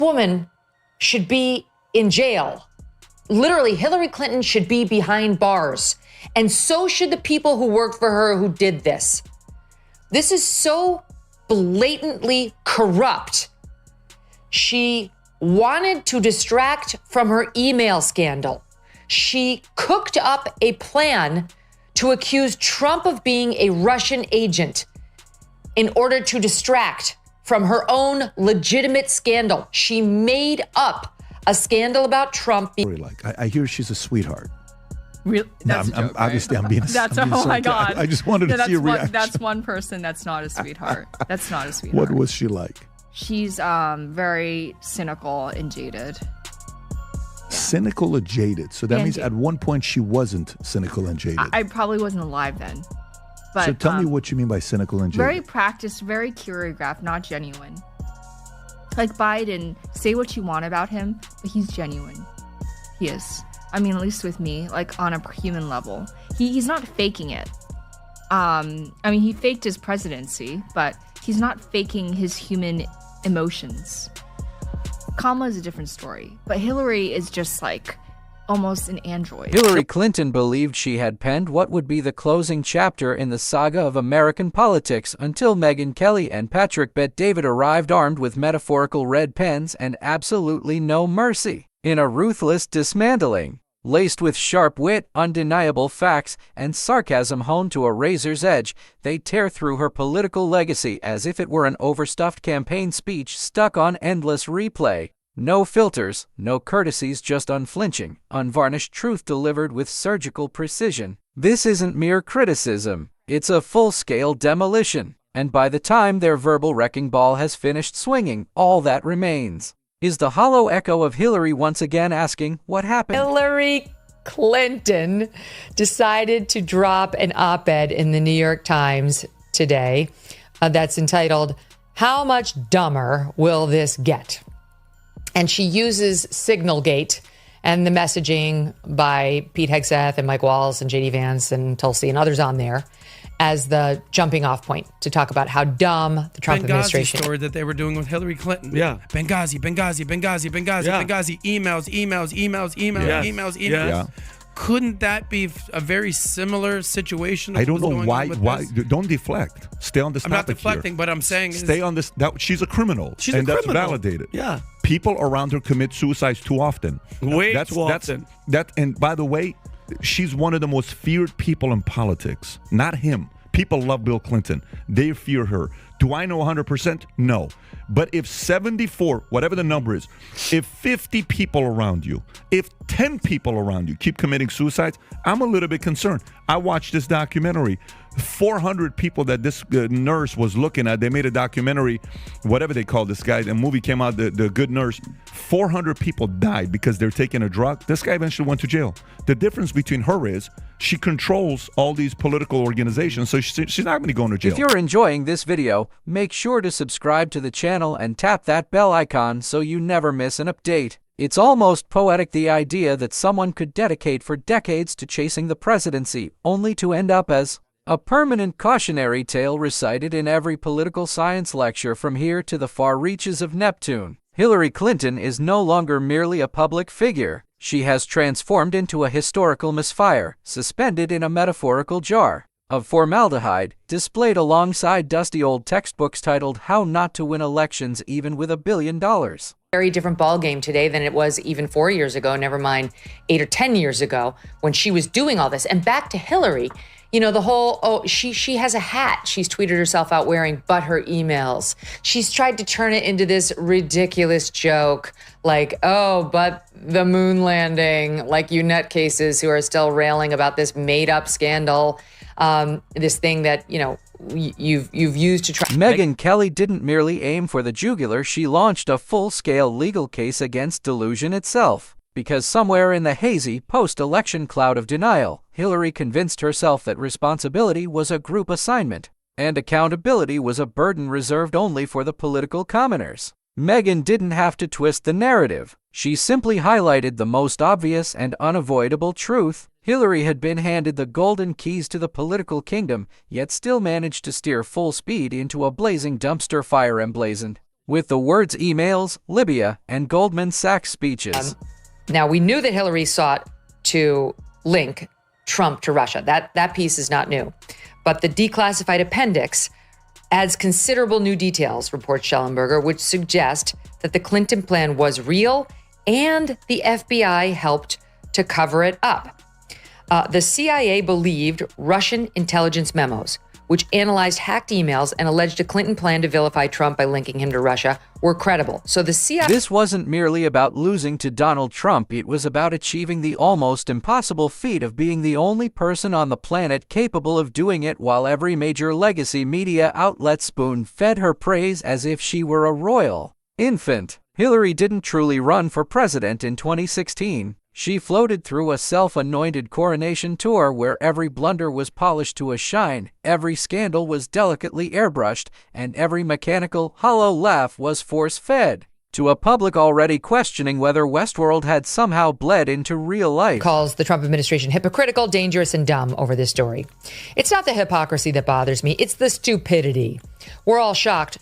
woman should be in jail. Literally, Hillary Clinton should be behind bars. And so should the people who worked for her who did this. This is so blatantly corrupt. She wanted to distract from her email scandal. She cooked up a plan to accuse Trump of being a Russian agent in order to distract from her own legitimate scandal. She made up a scandal about Trump. I hear she's a sweetheart. Really? That's a joke, obviously, right? I'm being. That's I'm being oh my god! I just wanted to see a reaction. That's one person that's not a sweetheart. That's not a sweetheart. What was she like? She's very cynical and jaded. Cynical or jaded? So that means at one point she wasn't cynical and jaded. I probably wasn't alive then. But, so tell me what you mean by cynical and jaded. Very practiced, very choreographed, not genuine. Like Biden, say what you want about him, but he's genuine. He is. I mean, at least with me, like on a human level. He's not faking it. I mean, he faked his presidency, but he's not faking his human emotions. Kamala is a different story, but Hillary is just like almost an android. Hillary Clinton believed she had penned what would be the closing chapter in the saga of American politics until Megyn Kelly and Patrick Bet-David arrived armed with metaphorical red pens and absolutely no mercy. In a ruthless dismantling, laced with sharp wit, undeniable facts, and sarcasm honed to a razor's edge, they tear through her political legacy as if it were an overstuffed campaign speech stuck on endless replay. No filters, no courtesies, just unflinching, unvarnished truth delivered with surgical precision. This isn't mere criticism, it's a full-scale demolition. And by the time their verbal wrecking ball has finished swinging, all that remains is the hollow echo of Hillary once again asking, what happened? Hillary Clinton decided to drop an op-ed in the New York Times today that's entitled, "How Much Dumber Will This Get?" And she uses Signalgate and the messaging by Pete Hegseth and Mike Walls and JD Vance and Tulsi and others on there as the jumping off point to talk about how dumb the Trump administration story that they were doing with Hillary Clinton. Yeah. Benghazi, emails. Yeah. Couldn't that be a very similar situation? I don't know why. Don't deflect. Stay on this topic. I'm not deflecting, but I'm saying stay on this. She's a criminal. She's and a that's criminal. validated. Yeah. People around her commit suicides too often. Way too often. And by the way, she's one of the most feared people in politics. Not him. People love Bill Clinton. They fear her. Do I know 100%? No. But if 74, whatever the number is, if 50 people around you, if 10 people around you keep committing suicides, I'm a little bit concerned. I watched this documentary. 400 people that this nurse was looking at, they made a documentary, whatever they call this guy, the movie came out, The Good Nurse. 400 people died because they're taking a drug. This guy eventually went to jail. The difference between her is she controls all these political organizations, so she's not going to go into jail. If you're enjoying this video, make sure to subscribe to the channel and tap that bell icon so you never miss an update. It's almost poetic, the idea that someone could dedicate for decades to chasing the presidency, only to end up as a permanent cautionary tale recited in every political science lecture from here to the far reaches of Neptune. Hillary Clinton is no longer merely a public figure. She has transformed into a historical misfire, suspended in a metaphorical jar of formaldehyde, displayed alongside dusty old textbooks titled How Not to Win Elections Even with $1 Billion. very different ballgame today than it was even 4 years ago, never mind 8 or 10 years ago when she was doing all this. And back to Hillary, you know, the whole, she has a hat she's tweeted herself out wearing, but her emails. She's tried to turn it into this ridiculous joke, like, oh, but the moon landing, like you nutcases who are still railing about this made up scandal, this thing that, you know, you've used to try. Megyn Kelly didn't merely aim for the jugular, she launched a full-scale legal case against delusion itself. Because somewhere in the hazy, post-election cloud of denial, Hillary convinced herself that responsibility was a group assignment, and accountability was a burden reserved only for the political commoners. Megyn didn't have to twist the narrative. She simply highlighted the most obvious and unavoidable truth. Hillary had been handed the golden keys to the political kingdom, yet still managed to steer full speed into a blazing dumpster fire emblazoned with the words emails, Libya, and Goldman Sachs speeches. Now, we knew that Hillary sought to link Trump to Russia. That piece is not new. But the declassified appendix adds considerable new details, reports Schellenberger, which suggest that the Clinton plan was real and the FBI helped to cover it up. The CIA believed Russian intelligence memos, which analyzed hacked emails and alleged a Clinton plan to vilify Trump by linking him to Russia, were credible. So the CIA... This wasn't merely about losing to Donald Trump. It was about achieving the almost impossible feat of being the only person on the planet capable of doing it, while every major legacy media outlet spoon-fed her praise as if she were a royal infant. Hillary didn't truly run for president in 2016. She floated through a self-anointed coronation tour where every blunder was polished to a shine, every scandal was delicately airbrushed, and every mechanical, hollow laugh was force-fed to a public already questioning whether Westworld had somehow bled into real life. Calls the Trump administration hypocritical, dangerous, and dumb over this story. It's not the hypocrisy that bothers me, it's the stupidity. We're all shocked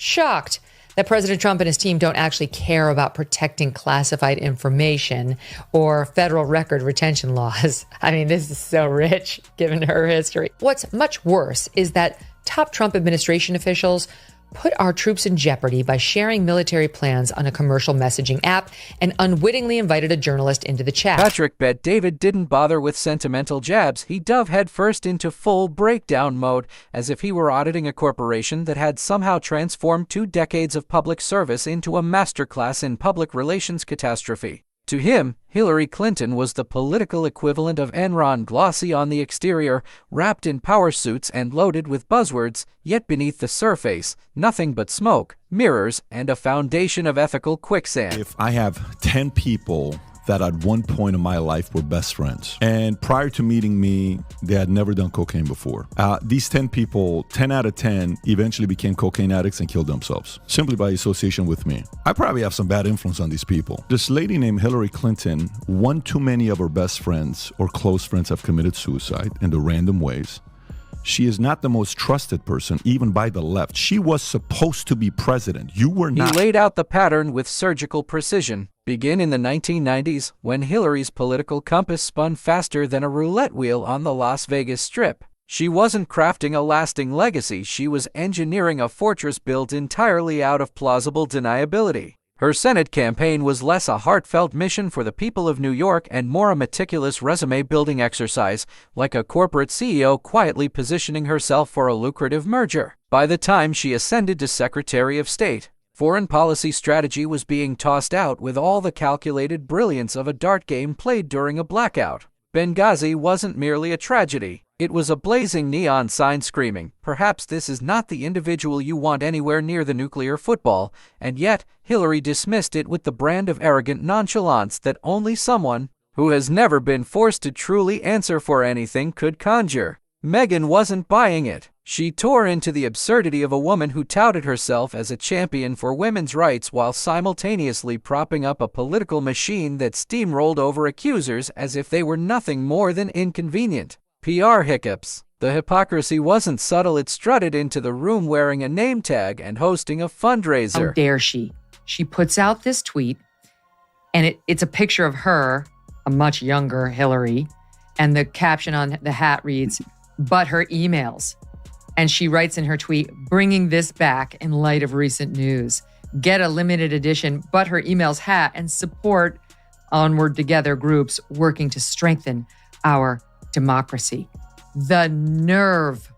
that President Trump and his team don't actually care about protecting classified information or federal record retention laws. I mean, this is so rich, given her history. What's much worse is that top Trump administration officials put our troops in jeopardy by sharing military plans on a commercial messaging app and unwittingly invited a journalist into the chat. Patrick Bet David didn't bother with sentimental jabs. He dove headfirst into full breakdown mode, as if he were auditing a corporation that had somehow transformed 2 decades of public service into a masterclass in public relations catastrophe. To him, Hillary Clinton was the political equivalent of Enron, glossy on the exterior, wrapped in power suits and loaded with buzzwords, yet beneath the surface, nothing but smoke, mirrors, and a foundation of ethical quicksand. If I have 10 people that at one point in my life were best friends, and prior to meeting me, they had never done cocaine before. These 10 people, 10 out of 10, eventually became cocaine addicts and killed themselves, simply by association with me. I probably have some bad influence on these people. This lady named Hillary Clinton, one too many of her best friends or close friends have committed suicide in the random ways. She is not the most trusted person, even by the left. She was supposed to be president. You were not. He laid out the pattern with surgical precision. Begin in the 1990s, when Hillary's political compass spun faster than a roulette wheel on the Las Vegas Strip. She wasn't crafting a lasting legacy. She was engineering a fortress built entirely out of plausible deniability. Her Senate campaign was less a heartfelt mission for the people of New York and more a meticulous resume-building exercise, like a corporate CEO quietly positioning herself for a lucrative merger. By the time she ascended to Secretary of State, foreign policy strategy was being tossed out with all the calculated brilliance of a dart game played during a blackout. Benghazi wasn't merely a tragedy. It was a blazing neon sign screaming, "Perhaps this is not the individual you want anywhere near the nuclear football," and yet Hillary dismissed it with the brand of arrogant nonchalance that only someone who has never been forced to truly answer for anything could conjure. Megyn wasn't buying it. She tore into the absurdity of a woman who touted herself as a champion for women's rights while simultaneously propping up a political machine that steamrolled over accusers as if they were nothing more than inconvenient PR hiccups. The hypocrisy wasn't subtle. It strutted into the room wearing a name tag and hosting a fundraiser. How dare she? She puts out this tweet, and it's a picture of her, a much younger Hillary, and the caption on the hat reads, "But her emails." And she writes in her tweet, "Bringing this back in light of recent news. Get a limited edition But Her Emails hat and support Onward Together groups working to strengthen our democracy." The nerve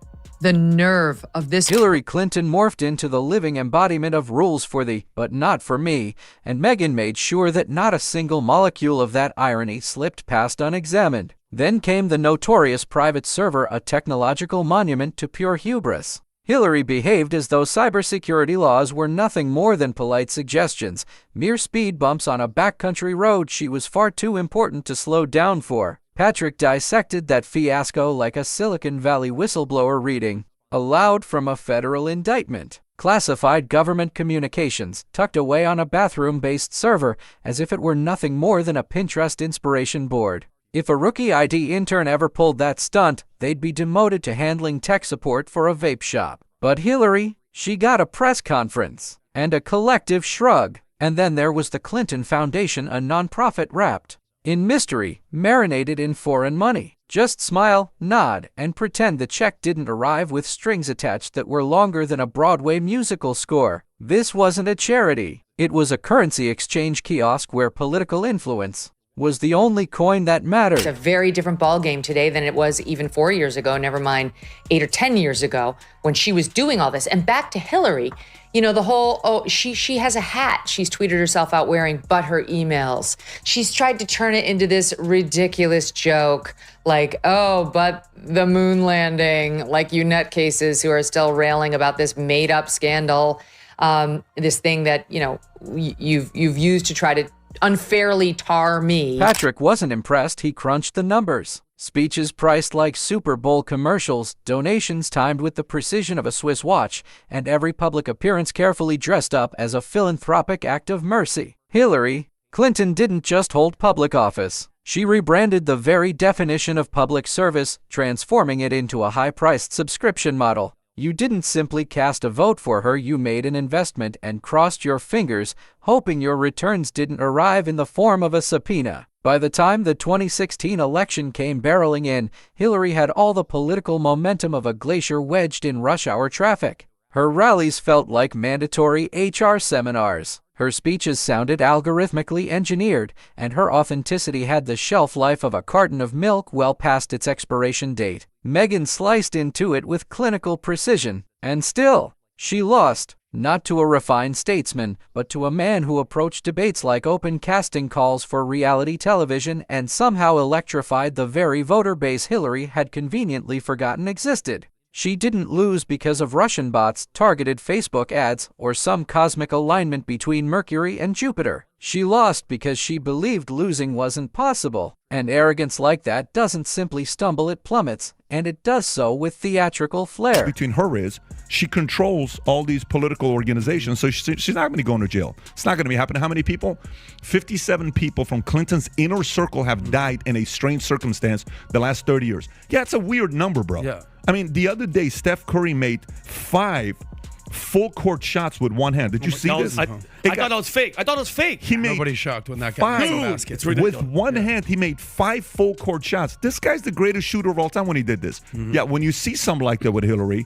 of this. Hillary Clinton morphed into the living embodiment of rules for the "but not for me," and Megyn made sure that not a single molecule of that irony slipped past unexamined. Then came the notorious private server, a technological monument to pure hubris. Hillary behaved as though cybersecurity laws were nothing more than polite suggestions, mere speed bumps on a backcountry road she was far too important to slow down for. Patrick dissected that fiasco like a Silicon Valley whistleblower reading aloud from a federal indictment. Classified government communications tucked away on a bathroom-based server as if it were nothing more than a Pinterest inspiration board. If a rookie IT intern ever pulled that stunt, they'd be demoted to handling tech support for a vape shop. But Hillary, she got a press conference. and a collective shrug. And then there was the Clinton Foundation, a nonprofit wrapped in mystery, marinated in foreign money. Just smile, nod, and pretend the check didn't arrive with strings attached that were longer than a Broadway musical score. This wasn't a charity. It was a currency exchange kiosk where political influence was the only coin that mattered. It's a very different ballgame today than it was even 4 years ago, never mind 8 or 10 years ago when she was doing all this. And back to Hillary, you know, the whole, she has a hat she's tweeted herself out wearing, but her emails. She's tried to turn it into this ridiculous joke, like, oh, but the moon landing, like you nutcases who are still railing about this made up scandal, this thing that, you know, you've used to try to unfairly tar me. Patrick wasn't impressed. He crunched the numbers. Speeches priced like Super Bowl commercials, donations timed with the precision of a Swiss watch, and every public appearance carefully dressed up as a philanthropic act of mercy. Hillary Clinton didn't just hold public office. She rebranded the very definition of public service, transforming it into a high-priced subscription model. You didn't simply cast a vote for her, you made an investment and crossed your fingers, hoping your returns didn't arrive in the form of a subpoena. By the time the 2016 election came barreling in, Hillary had all the political momentum of a glacier wedged in rush hour traffic. Her rallies felt like mandatory HR seminars. Her speeches sounded algorithmically engineered, and her authenticity had the shelf life of a carton of milk well past its expiration date. Megyn sliced into it with clinical precision, and still, she lost, not to a refined statesman, but to a man who approached debates like open casting calls for reality television and somehow electrified the very voter base Hillary had conveniently forgotten existed. She didn't lose because of Russian bots, targeted Facebook ads, or some cosmic alignment between Mercury and Jupiter. She lost because she believed losing wasn't possible. And arrogance like that doesn't simply stumble, it plummets, and it does so with theatrical flair. Between her is, she controls all these political organizations, so she's not going to go into jail. It's not going to be happening. How many people? 57 people from Clinton's inner circle have died in a strange circumstance the last 30 years. Yeah, it's a weird number, bro. Yeah. I mean, the other day, Steph Curry made 5 full court shots with one hand. Did you see this? I thought that was fake. He made Nobody's shocked when that guy makes a basket. It's ridiculous. with one hand, he made 5 full court shots. This guy's the greatest shooter of all time when he did this. Yeah, when you see something like that with Hillary,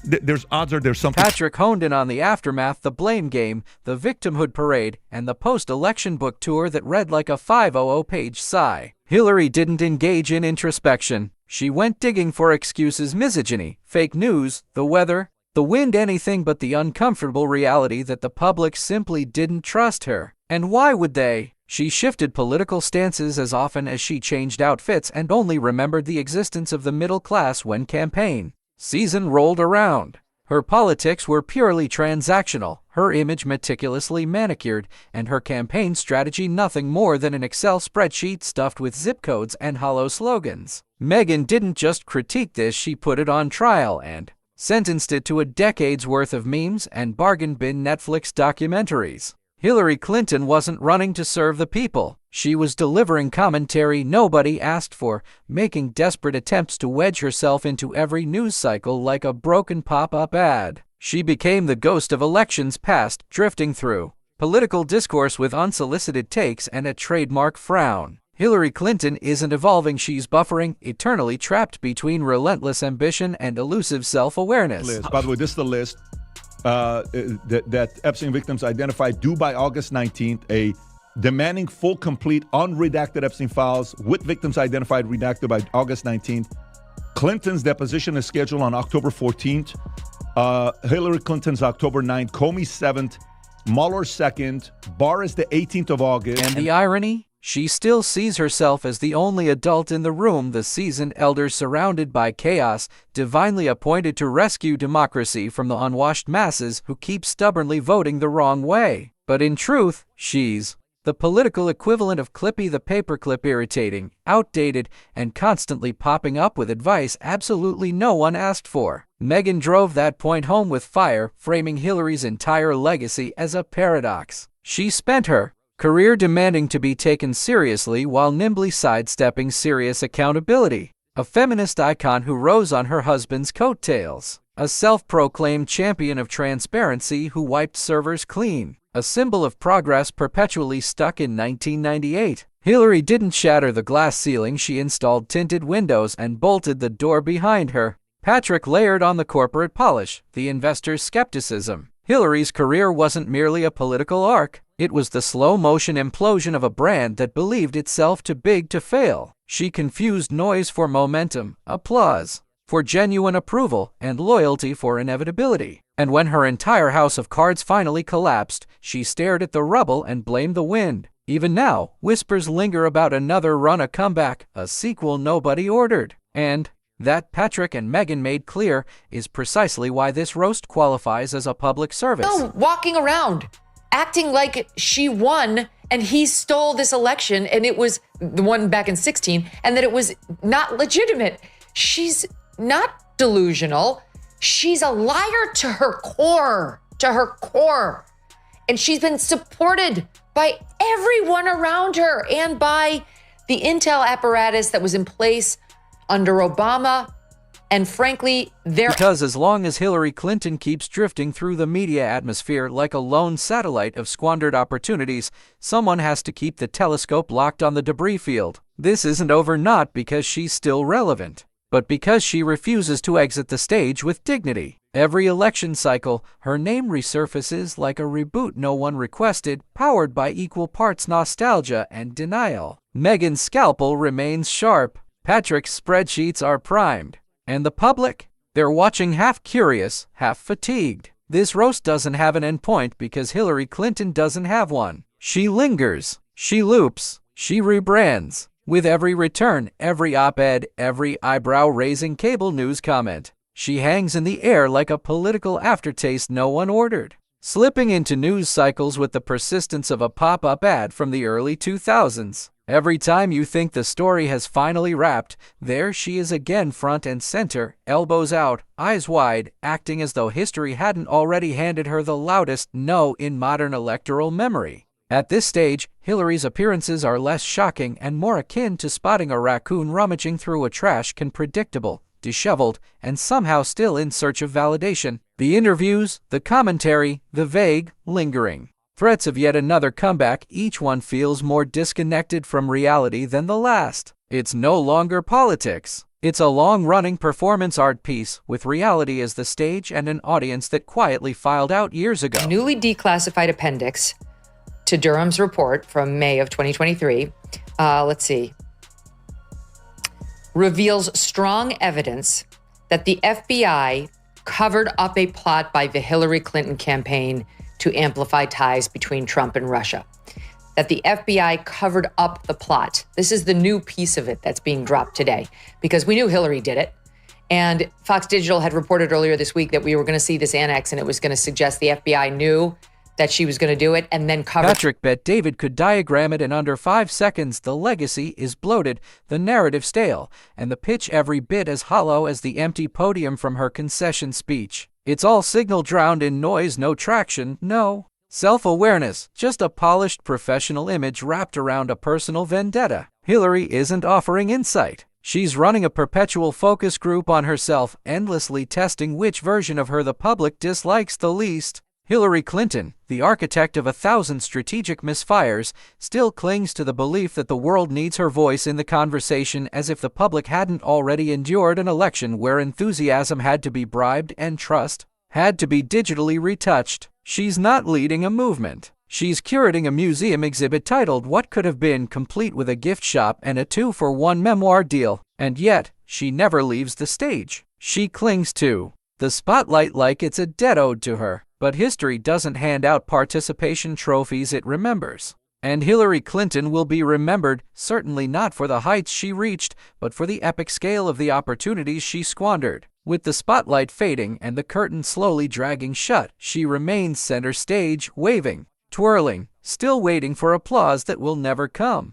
there's odds are there's something. Patrick honed in on the aftermath, the blame game, the victimhood parade, and the post-election book tour that read like a 500-page sigh. Hillary didn't engage in introspection. She went digging for excuses, misogyny, fake news, the weather, the wind, anything but the uncomfortable reality that the public simply didn't trust her. And why would they? She shifted political stances as often as she changed outfits and only remembered the existence of the middle class when campaign season rolled around. Her politics were purely transactional, her image meticulously manicured, and her campaign strategy nothing more than an Excel spreadsheet stuffed with zip codes and hollow slogans. Megyn didn't just critique this, she put it on trial and sentenced it to a decade's worth of memes and bargain bin Netflix documentaries. Hillary Clinton wasn't running to serve the people. She was delivering commentary nobody asked for, making desperate attempts to wedge herself into every news cycle like a broken pop-up ad. She became the ghost of elections past, drifting through political discourse with unsolicited takes and a trademark frown. Hillary Clinton isn't evolving, she's buffering, eternally trapped between relentless ambition and elusive self-awareness. By the way, this is the list that Epstein victims identified due by August 19th, a demanding full, complete, unredacted Epstein files with victims identified redacted by August 19th. Clinton's deposition is scheduled on October 14th. Hillary Clinton's October 9th. Comey 7th. Mueller 2nd. Barr is the 18th of August. And the irony? She still sees herself as the only adult in the room, the seasoned elder surrounded by chaos, divinely appointed to rescue democracy from the unwashed masses who keep stubbornly voting the wrong way. But in truth, she's the political equivalent of Clippy the paperclip, irritating, outdated, and constantly popping up with advice absolutely no one asked for. Megyn drove that point home with fire, framing Hillary's entire legacy as a paradox. She spent her career demanding to be taken seriously while nimbly sidestepping serious accountability. A feminist icon who rose on her husband's coattails. a self-proclaimed champion of transparency who wiped servers clean, a symbol of progress perpetually stuck in 1998. Hillary didn't shatter the glass ceiling, she installed tinted windows and bolted the door behind her. Patrick layered on the corporate polish, the investor's skepticism. Hillary's career wasn't merely a political arc, it was the slow-motion implosion of a brand that believed itself too big to fail. She confused noise for momentum, applause for genuine approval, and loyalty for inevitability. And when her entire house of cards finally collapsed, she stared at the rubble and blamed the wind. Even now, whispers linger about another run, a comeback, a sequel nobody ordered. And that Patrick and Megyn made clear is precisely why this roast qualifies as a public service. No, walking around, acting like she won and he stole this election and it was the one back in 16 and that it was not legitimate. She's not delusional. She's a liar to her core, And she's been supported by everyone around her and by the intel apparatus that was in place under Obama. And frankly, because as long as Hillary Clinton keeps drifting through the media atmosphere like a lone satellite of squandered opportunities, someone has to keep the telescope locked on the debris field. This isn't over not because she's still relevant, but because she refuses to exit the stage with dignity. Every election cycle, her name resurfaces like a reboot no one requested, powered by equal parts nostalgia and denial. Megyn's scalpel remains sharp. Patrick's spreadsheets are primed. And the public? They're watching half curious, half fatigued. This roast doesn't have an endpoint because Hillary Clinton doesn't have one. She lingers, she loops, she rebrands. With every return, every op-ed, every eyebrow-raising cable news comment, she hangs in the air like a political aftertaste no one ordered, slipping into news cycles with the persistence of a pop-up ad from the early 2000s. Every time you think the story has finally wrapped, there she is again, front and center, elbows out, eyes wide, acting as though history hadn't already handed her the loudest no in modern electoral memory. At this stage, Hillary's appearances are less shocking and more akin to spotting a raccoon rummaging through a trash can, predictable, disheveled, and somehow still in search of validation. The interviews, the commentary, the vague, lingering threats of yet another comeback, each one feels more disconnected from reality than the last. It's no longer politics. It's a long-running performance art piece with reality as the stage and an audience that quietly filed out years ago. Newly declassified appendix to Durham's report from May of 2023, reveals strong evidence that the FBI covered up a plot by the Hillary Clinton campaign to amplify ties between Trump and Russia. That the FBI covered up the plot. This is the new piece of it that's being dropped today because we knew Hillary did it. And Fox Digital had reported earlier this week that we were going to see this annex and it was going to suggest the FBI knew that she was going to do it and then cover. Patrick bet David could diagram it in under 5 seconds. The legacy is bloated, the narrative stale, and the pitch every bit as hollow as the empty podium from her concession speech. It's all signal drowned in noise, no traction, no self-awareness, just a polished professional image wrapped around a personal vendetta. Hillary isn't offering insight. She's running a perpetual focus group on herself, endlessly testing which version of her the public dislikes the least. Hillary Clinton, the architect of 1,000 strategic misfires, still clings to the belief that the world needs her voice in the conversation, as if the public hadn't already endured an election where enthusiasm had to be bribed and trust had to be digitally retouched. She's not leading a movement. She's curating a museum exhibit titled What Could Have Been, complete with a gift shop and a 2-for-1 memoir deal. And yet, she never leaves the stage. She clings to the spotlight like it's a debt owed to her. But history doesn't hand out participation trophies, it remembers. And Hillary Clinton will be remembered, certainly not for the heights she reached, but for the epic scale of the opportunities she squandered. With the spotlight fading and the curtain slowly dragging shut, she remains center stage, waving, twirling, still waiting for applause that will never come.